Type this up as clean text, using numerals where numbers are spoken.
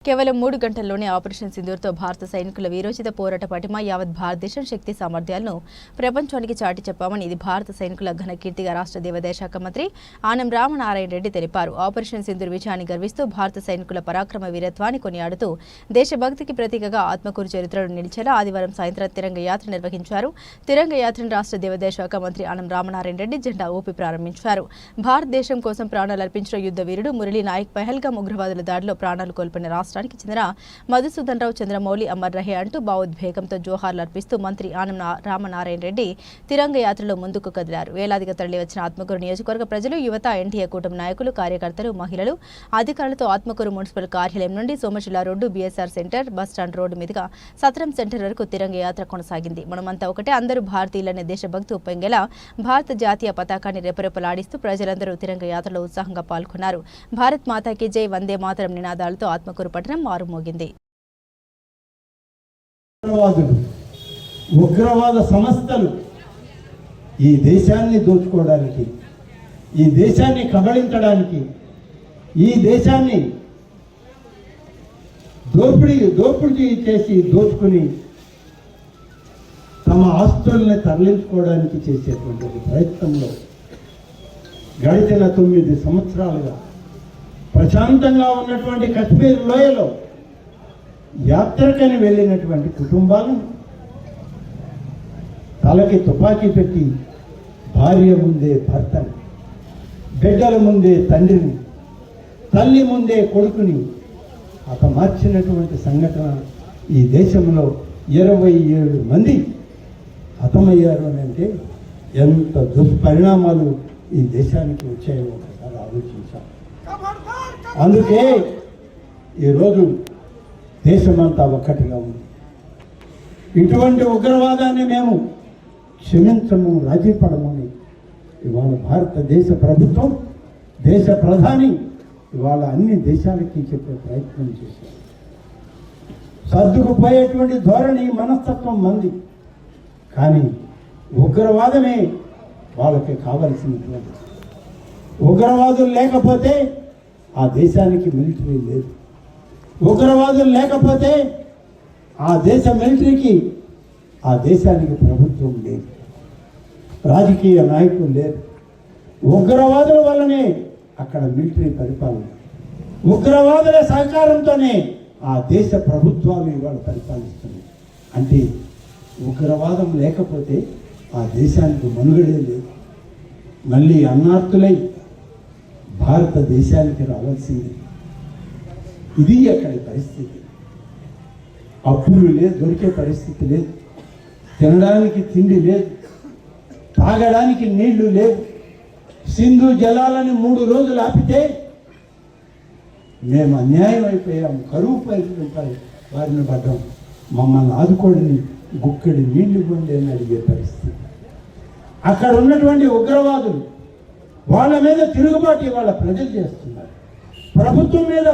కేవలం 3 గంటల్లోనే ఆపరేషన్ సింధూర్తో భారత సైనికుల వీరోచిత పోరాట పటిమ యావత్ భారతదేశం శక్తి సామర్థ్యాలను ప్రపంచానికి చాటి చెప్పామని ఇది భారత సైనికుల ఘన కీర్తిగా రాష్ట్ర దేవాదాయ శాఖ మంత్రి ఆనం రామనారాయణ రెడ్డి తెలిపారు. ఆపరేషన్ సింధూర్ విజయాన్ని గర్విస్తూ భారత సైనికుల పరాక్రమ వీరత్వాన్ని కొనియాడుతూ దేశభక్తికి ప్రతీకగా ఆత్మకూరు చరిత్రలో నిలిచేలా ఆదివారం సాయంత్రం తిరంగ యాత్ర నిర్వహించారు. తిరంగ యాత్రను రాష్ట్ర దేవాదాయ శాఖ మంత్రి ఆనం రామనారాయణ రెడ్డి జెండా ఊపి ప్రారంభించారు. భారతదేశం కోసం ప్రాణాలర్పించిన యుద్ధ వీరుడు మురళీ నాయక్ పహల్గాం ఉగ్రవాదుల దాడిలో ప్రాణాలు కోల్పోయిన రాష్ట్రానికి చెందిన మధుసూదన్ రావు చంద్రమౌళి అమర్ రహే అంటూ భావోద్వేగంతో జోహార్లు అర్పిస్తూ మంత్రి ఆనం రామనారాయణ రెడ్డి తిరంగ యాత్రలో ముందుకు కదిలారు. వేలాదిగా తరలివచ్చిన ఆత్మకూరు నియోజకవర్గ ప్రజలు, యువత, ఎన్టీఏ కూటమి నాయకులు, కార్యకర్తలు, మహిళలు, అధికారులతో ఆత్మకూరు మున్సిపల్ కార్యాలయం నుండి Somasila road, BSR centre, bus stand road మీదుగా సత్రం సెంటర్ వరకు తిరంగ యాత్ర కొనసాగింది. మనమంతా ఒకటే, అందరూ భారతీయులనే దేశభక్తి ఉప్పొంగేలా భారత జాతీయ పతాకాన్ని రెపరెపలాడిస్తూ ప్రజలందరూ తిరంగ యాత్రలో ఉత్సాహంగా పాల్గొన్నారు. భారత్ మాతాకి జై, వందే మాతరం నినాదాలతో ఆత్మకూరు పట్టణం మారుమోగింది. ఉగ్రవాద సంస్థలు ఈ దేశాన్ని దోచుకోవడానికి, ఈ దేశాన్ని కబళించడానికి, ఈ దేశాన్ని దోపిడీ చేసి దోచుకుని తమ ఆస్తుల్ని తరలించుకోవడానికి చేసేటువంటి ప్రయత్నంలో గడిచిన 9 సంవత్సరాలుగా ప్రశాంతంగా ఉన్నటువంటి కశ్మీర్ లోయలో యాత్రకని వెళ్ళినటువంటి కుటుంబాలను తలకి తుపాకీ పెట్టి భార్య ముందే భర్తని, బిడ్డల ముందే తండ్రిని, తల్లి ముందే కొడుకుని హతమార్చినటువంటి సంఘటన ఈ దేశంలో 27 మంది హతమయ్యారు అని అంటే ఎంత దుష్పరిణామాలు ఈ దేశానికి వచ్చాయో ఒకసారి ఆలోచించాం. అందుకే ఈరోజు దేశమంతా ఒక్కటిగా ఉంది. ఇటువంటి ఉగ్రవాదాన్ని మేము క్షమించము, రాజీ పడమని ఇవాళ భారతదేశ ప్రభుత్వం, దేశ ప్రధాని ఇవాళ అన్ని దేశాలకి చెప్పే ప్రయత్నం చేశారు. సర్దుకుపోయేటువంటి ధోరణి, మనస్తత్వం మంది, కానీ ఉగ్రవాదమే వాళ్ళకి కావలసినటువంటి. ఉగ్రవాదులు లేకపోతే ఆ దేశానికి మిలిటరీ లేదు. ఉగ్రవాదులు లేకపోతే ఆ దేశ మిలిటరీకి, ఆ దేశానికి ప్రభుత్వం లేదు, రాజకీయ నాయకులు లేరు. ఉగ్రవాదుల వల్లనే అక్కడ మిలిటరీ పరిపాలన, ఉగ్రవాదుల సహకారంతోనే ఆ దేశ ప్రభుత్వాలు ఇవాళ పరిపాలిస్తున్నాయి. అంటే ఉగ్రవాదం లేకపోతే ఆ దేశానికి మనుగడే లేదు. మళ్ళీ అన్నార్తులై భారతదేశానికి రావాల్సింది. ఇది అక్కడి పరిస్థితి. అప్పులు లేదు, దొరికే పరిస్థితి లేదు, తినడానికి తిండి లేదు, తాగడానికి నీళ్లు లేవు. సింధు జలాలని 3 రోజులు ఆపితే మేము అన్యాయం అయిపోయాం, కరువు బారిన పడ్డాం, మమ్మల్ని ఆదుకోడిని గుక్కడి నీళ్లు పొంది అని అడిగే పరిస్థితి. అక్కడ ఉన్నటువంటి ఉగ్రవాదులు వాళ్ళ మీద తిరుగుబాటు ఇవాళ ప్రజలు చేస్తున్నారు. ప్రభుత్వం మీద